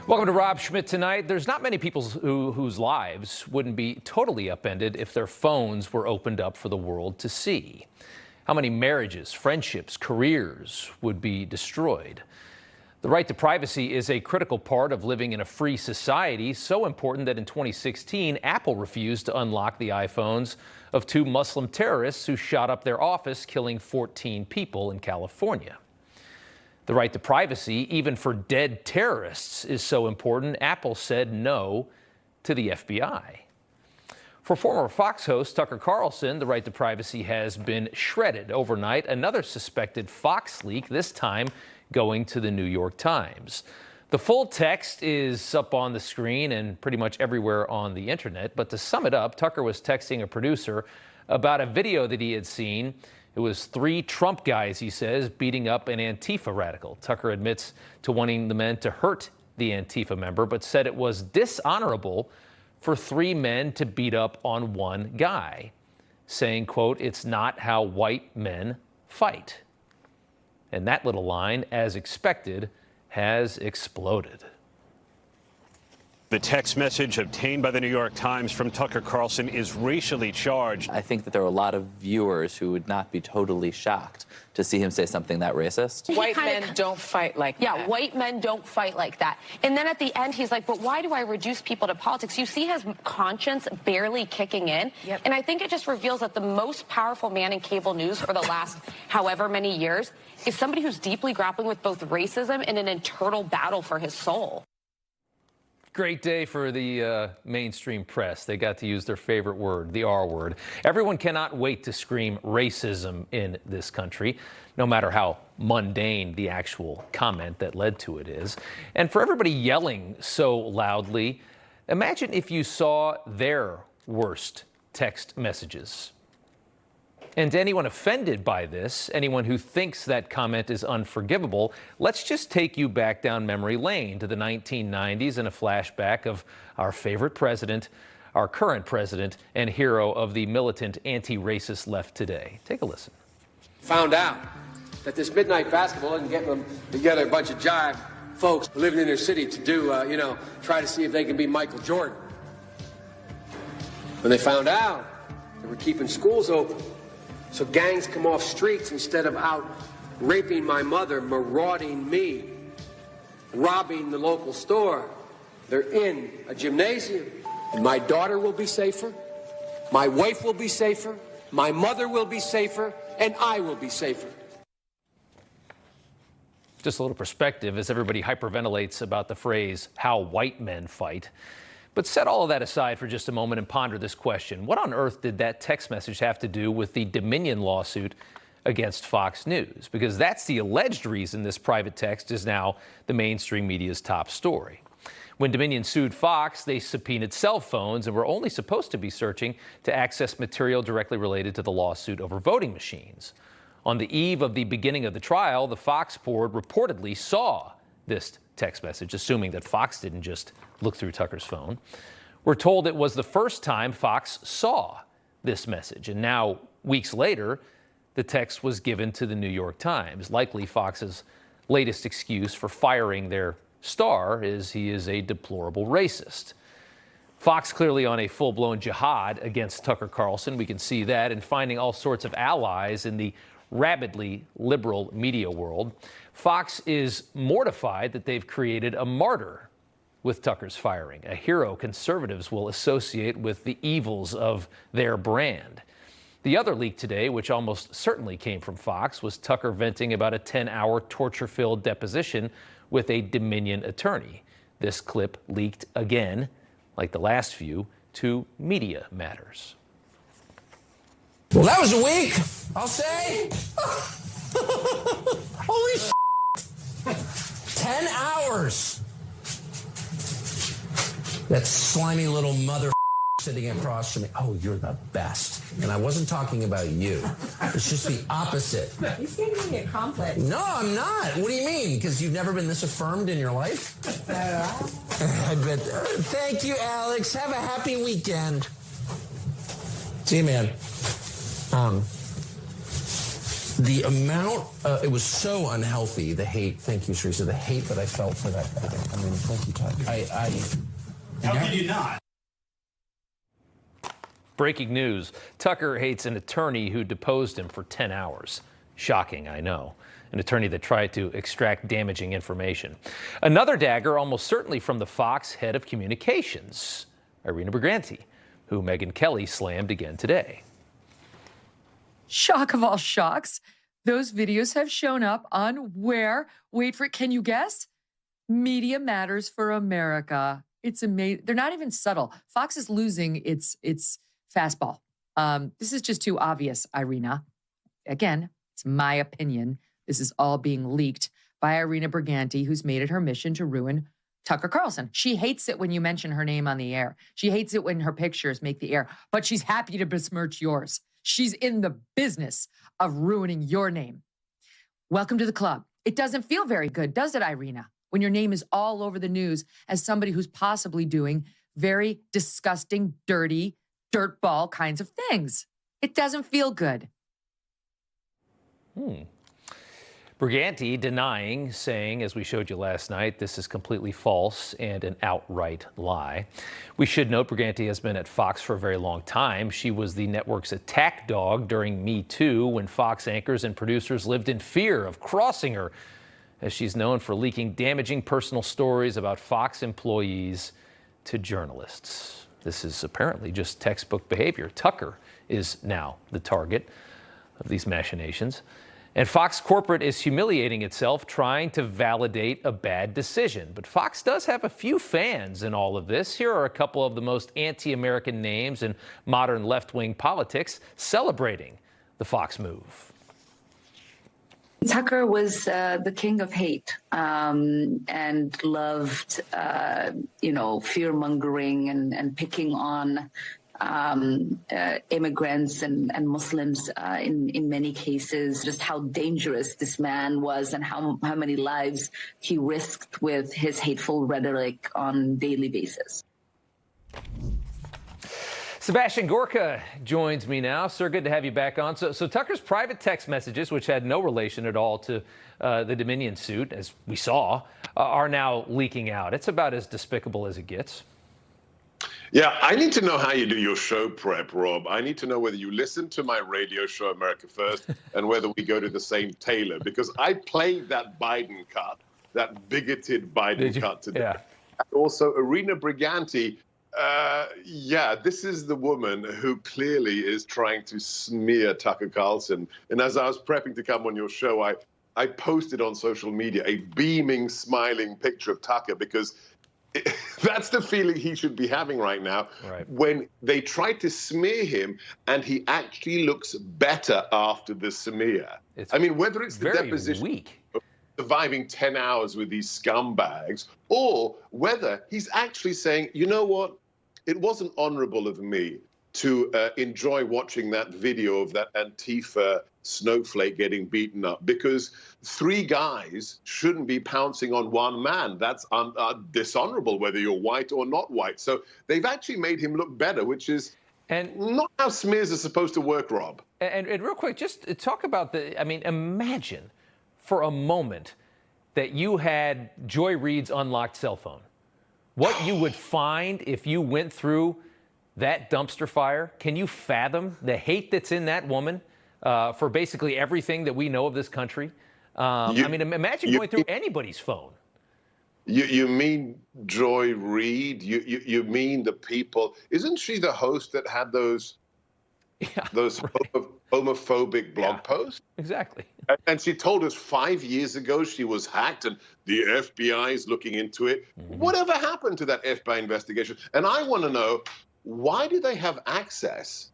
Welcome to Rob Schmitt tonight. There's not many people whose lives wouldn't be totally upended if their phones were opened up for the world to see. How many marriages, friendships, careers would be destroyed? The right to privacy is a critical part of living in a free society, so important that in 2016, Apple refused to unlock the iPhones of two Muslim terrorists who shot up their office, killing 14 people in California. The right to privacy, even for dead terrorists, is so important, Apple said no to the FBI. For former Fox host Tucker Carlson, the right to privacy has been shredded overnight. Another suspected Fox leak, this time going to the New York Times. The full text is up on the screen and pretty much everywhere on the internet. But to sum it up, Tucker was texting a producer about a video that he had seen. It was three Trump guys, he says, beating up an Antifa radical. Tucker admits to wanting the men to hurt the Antifa member, but said it was dishonorable for three men to beat up on one guy, saying, quote, "It's not how white men fight." And that little line, as expected, has exploded. The text message obtained by the New York Times from Tucker Carlson is racially charged. I think that there are a lot of viewers who would not be totally shocked to see him say something that racist. White men don't fight like that. Yeah, white men don't fight like that. And then at the end, he's like, but why do I reduce people to politics? You see his conscience barely kicking in. Yep. And I think it just reveals that the most powerful man in cable news for the last however many years is somebody who's deeply grappling with both racism and an internal battle for his soul. Great day for the mainstream press. They got to use their favorite word, the R word. Everyone cannot wait to scream racism in this country, no matter how mundane the actual comment that led to it is. And for everybody yelling so loudly, imagine if you saw their worst text messages. And to anyone offended by this, anyone who thinks that comment is unforgivable, let's just take you back down memory lane to the 1990s and a flashback of our favorite president, our current president, and hero of the militant anti-racist left today. Take a listen. Found out that this midnight basketball isn't getting them together, a bunch of jive folks living in their city to do, try to see if they can be Michael Jordan. When they found out, they were keeping schools open. So gangs come off streets instead of out raping my mother, marauding me, robbing the local store. They're in a gymnasium. And my daughter will be safer, my wife will be safer, my mother will be safer, and I will be safer. Just a little perspective as everybody hyperventilates about the phrase, how white men fight. But set all of that aside for just a moment and ponder this question. What on earth did that text message have to do with the Dominion lawsuit against Fox News? Because that's the alleged reason this private text is now the mainstream media's top story. When Dominion sued Fox, they subpoenaed cell phones and were only supposed to be searching to access material directly related to the lawsuit over voting machines. On the eve of the beginning of the trial, the Fox board reportedly saw this text message, assuming that Fox didn't just look through Tucker's phone. We're told it was the first time Fox saw this message. And now, weeks later, the text was given to the New York Times. Likely Fox's latest excuse for firing their star is he is a deplorable racist. Fox clearly on a full-blown jihad against Tucker Carlson. We can see that, and finding all sorts of allies in the rabidly liberal media world. Fox is mortified that they've created a martyr with Tucker's firing, a hero conservatives will associate with the evils of their brand. The other leak today, which almost certainly came from Fox, was Tucker venting about a 10-hour torture-filled deposition with a Dominion attorney. This clip leaked again, like the last few, to Media Matters. Well, that was a week, I'll say. Holy shit. 10 hours. That slimy little mother sitting across from me. Oh, you're the best. And I wasn't talking about you. It's just the opposite. He's giving me a compliment. No, I'm not. What do you mean? Because you've never been this affirmed in your life? I bet. Thank you, Alex. Have a happy weekend. See you, man. the amount, it was so unhealthy, the hate, thank you, Teresa, the hate that I felt for that guy. I mean, thank you, Tucker. How could you not? Breaking news. Tucker hates an attorney who deposed him for 10 hours. Shocking, I know. An attorney that tried to extract damaging information. Another dagger, almost certainly from the Fox head of communications, Irina Briganti, who Megyn Kelly slammed again today. Shock of all shocks. Those videos have shown up on where? Wait for it. Can you guess? Media Matters for America. It's amazing. They're not even subtle. Fox is losing its fastball. This is just too obvious, Irina. Again, it's my opinion. This is all being leaked by Irina Briganti, who's made it her mission to ruin Tucker Carlson. She hates it when you mention her name on the air. She hates it when her pictures make the air, but she's happy to besmirch yours. She's in the business of ruining your name. Welcome to the club. It doesn't feel very good, does it, Irina? When your name is all over the news as somebody who's possibly doing very disgusting, dirty, dirtball kinds of things. It doesn't feel good. Briganti denying, saying, as we showed you last night, this is completely false and an outright lie. We should note Briganti has been at Fox for a very long time. She was the network's attack dog during Me Too, when Fox anchors and producers lived in fear of crossing her, as she's known for leaking damaging personal stories about Fox employees to journalists. This is apparently just textbook behavior. Tucker is now the target of these machinations. And Fox corporate is humiliating itself trying to validate a bad decision. But Fox does have a few fans in all of this. Here are a couple of the most anti-American names in modern left-wing politics celebrating the Fox move. Tucker was the king of hate and loved, fear-mongering and picking on immigrants and Muslims in many cases, just how dangerous this man was and how many lives he risked with his hateful rhetoric on a daily basis. Sebastian Gorka joins me now. Sir, good to have you back on. So Tucker's private text messages, which had no relation at all to the Dominion suit, as we saw, are now leaking out. It's about as despicable as it gets. Yeah, I need to know how you do your show prep, Rob. I need to know whether you listen to my radio show, America First, and whether we go to the same tailor, because I played that Biden cut, that bigoted Biden cut today. Yeah. And also, Irina Briganti, this is the woman who clearly is trying to smear Tucker Carlson. And as I was prepping to come on your show, I posted on social media a beaming, smiling picture of Tucker, because that's the feeling he should be having right now, when they try to smear him and he actually looks better after the smear. I mean, whether it's the deposition of surviving 10 hours with these scumbags, or whether he's actually saying, you know what, it wasn't honorable of me to enjoy watching that video of that Antifa snowflake getting beaten up, because 3 guys shouldn't be pouncing on 1 man. That's dishonorable, whether you're white or not white. So they've actually made him look better, which is not how smears are supposed to work, Rob. And real quick, just talk about imagine for a moment that you had Joy Reid's unlocked cell phone. What you would find if you went through that dumpster fire. Can you fathom the hate that's in that woman for basically everything that we know of this country? Imagine going through anybody's phone. You mean Joy Reid? You mean the people? Isn't she the host that had those homophobic blog posts? Exactly. And she told us 5 years ago she was hacked and the FBI is looking into it. Whatever happened to that FBI investigation? And I want to know, why do they have access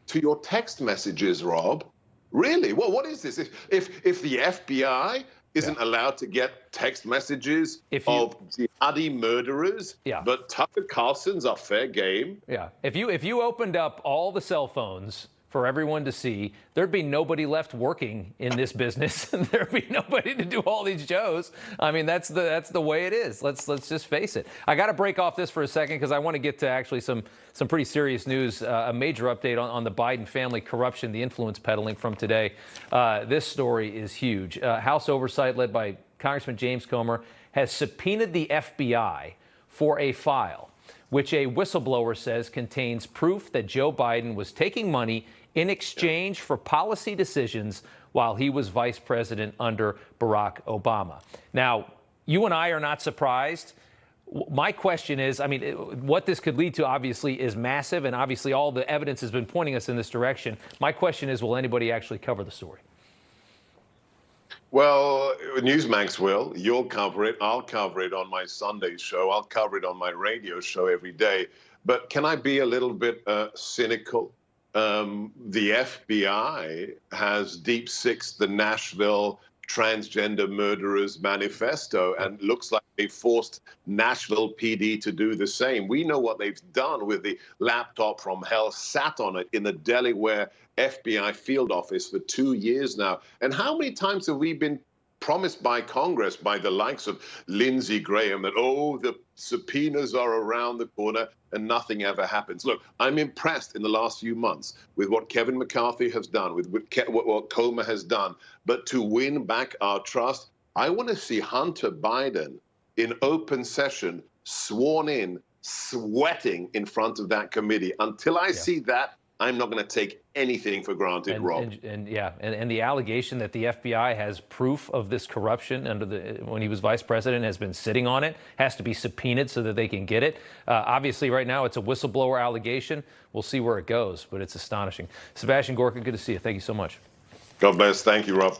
to your text messages, Rob? Really? Well, what is this? If the FBI isn't allowed to get text messages of jihadi murderers, but Tucker Carlson's are fair game? Yeah. If you opened up all the cell phones for everyone to see, there'd be nobody left working in this business. There'd be nobody to do all these shows. I mean, that's the way it is. Let's just face it. I got to break off this for a second because I want to get to actually some pretty serious news. A major update on the Biden family corruption, the influence peddling from today. This story is huge. House Oversight, led by Congressman James Comer, has subpoenaed the FBI for a file which a whistleblower says contains proof that Joe Biden was taking money in exchange for policy decisions while he was vice president under Barack Obama. Now, you and I are not surprised. My question is, I mean, what this could lead to obviously is massive, and obviously all the evidence has been pointing us in this direction. My question is, will anybody actually cover the story? Well, Newsmax will. You'll cover it. I'll cover it on my Sunday show. I'll cover it on my radio show every day. But can I be a little bit cynical? The FBI has deep sixed the Nashville transgender murderers manifesto, and looks like they forced Nashville PD to do the same. We know what they've done with the laptop from hell, sat on it in the Delaware FBI field office for 2 years now. And how many times have we been promised by Congress, by the likes of Lindsey Graham, that, oh, the subpoenas are around the corner, and nothing ever happens? Look, I'm impressed in the last few months with what Kevin McCarthy has done, with what Comer has done. But to win back our trust, I want to see Hunter Biden in open session, sworn in, sweating in front of that committee. Until I see that, I'm not going to take anything for granted, Rob. And the allegation that the FBI has proof of this corruption when he was vice president has been sitting on it, has to be subpoenaed so that they can get it. Obviously, right now, it's a whistleblower allegation. We'll see where it goes, but it's astonishing. Sebastian Gorka, good to see you. Thank you so much. God bless. Thank you, Rob.